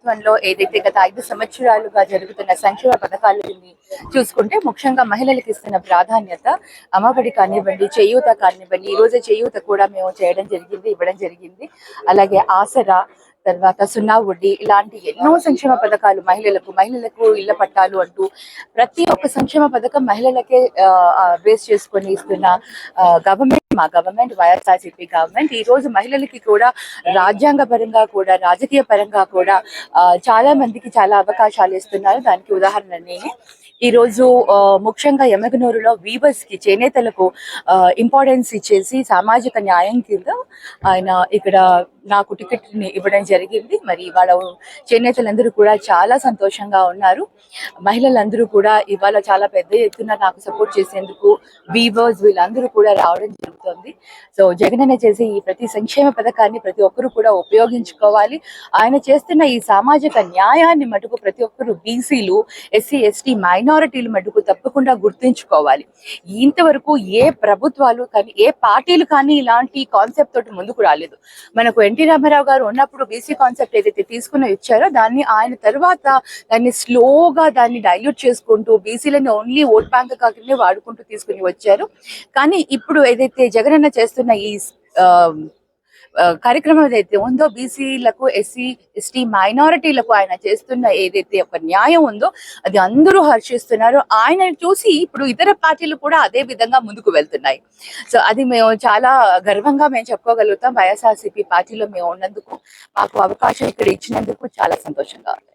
ప్రభుత్వంలో ఏదైతే గత 5 సంవత్సరాలుగా జరుగుతున్న సంక్షేమ పథకాలని చూసుకుంటే ముఖ్యంగా మహిళలకు ఇస్తున్న ప్రాధాన్యత అమ్మఒడి కానివ్వండి, చేయూత కానివ్వండి, ఈ రోజు చేయూత కూడా మేము ఇవ్వడం జరిగింది. అలాగే ఆసరా, తర్వాత సున్నా వడ్డీ ఇలాంటి ఎన్నో సంక్షేమ పథకాలు మహిళలకు ఇళ్ల పట్టాలు అంటూ ప్రతి ఒక్క సంక్షేమ పథకం మహిళలకే బేస్ చేసుకొని ఇస్తున్న మా గవర్నమెంట్ వైఎస్ఆర్సీపీ గవర్నమెంట్ ఈ రోజు మహిళలకి కూడా రాజ్యాంగ పరంగా కూడా రాజకీయ పరంగా కూడా చాలా మందికి చాలా అవకాశాలు ఇస్తున్నారు. దానికి ఉదాహరణ నేనే. ఈ రోజు ముఖ్యంగా ఎమ్మెగనూరులో వీవర్స్ కి, చేనేతలకు ఇంపార్టెన్స్ ఇచ్చేసి సామాజిక న్యాయం కింద ఆయన ఇక్కడ నాకు టికెట్ ని ఇవ్వడం జరిగింది. మరి ఇవాళ చేనేతలందరూ కూడా చాలా సంతోషంగా ఉన్నారు. మహిళలందరూ కూడా ఇవాళ చాలా పెద్ద ఎత్తున నాకు సపోర్ట్ చేసేందుకు వీవర్స్ వీళ్ళందరూ కూడా రావడం జరుగుతుంది. సో జగనన్న చేసే ఈ ప్రతి సంక్షేమ పథకాన్ని ప్రతి ఒక్కరు కూడా ఉపయోగించుకోవాలి. ఆయన చేస్తున్న ఈ సామాజిక న్యాయాన్ని మటుకు ప్రతి ఒక్కరు బీసీలు, ఎస్సీ, ఎస్టీ, మైనారిటీలు మటుకు తప్పకుండా గుర్తుంచుకోవాలి. ఇంతవరకు ఏ ప్రభుత్వాలు కానీ ఏ పార్టీలు కానీ ఇలాంటి కాన్సెప్ట్ తోటి ముందుకు రాలేదు. మనకు ఎన్టీ రామారావు గారు ఉన్నప్పుడు బీసీ కాన్సెప్ట్ ఏదైతే తీసుకుని ఇచ్చారో దాన్ని ఆయన తర్వాత దాన్ని స్లోగా దాన్ని డైల్యూట్ చేసుకుంటూ బీసీలను ఓన్లీ ఓట్ బ్యాంక్ కాకుండా వాడుకుంటూ తీసుకుని వచ్చారు. కానీ ఇప్పుడు ఏదైతే జగనన్న చేస్తున్న ఈ కార్యక్రమం ఏదైతే ఉందో బీసీలకు, ఎస్సీ, ఎస్టీ, మైనారిటీలకు ఆయన చేస్తున్న ఏదైతే ఒక న్యాయం ఉందో అది అందరూ హర్షిస్తున్నారు. ఆయన చూసి ఇప్పుడు ఇతర పార్టీలు కూడా అదే విధంగా ముందుకు వెళ్తున్నాయి. సో అది మేము చాలా గర్వంగా మేము చెప్పుకోగలుగుతాం. వైఎస్ఆర్సీపీ పార్టీలో మేము ఉన్నందుకు, మాకు అవకాశం ఇక్కడ ఇచ్చినందుకు చాలా సంతోషంగా ఉంది.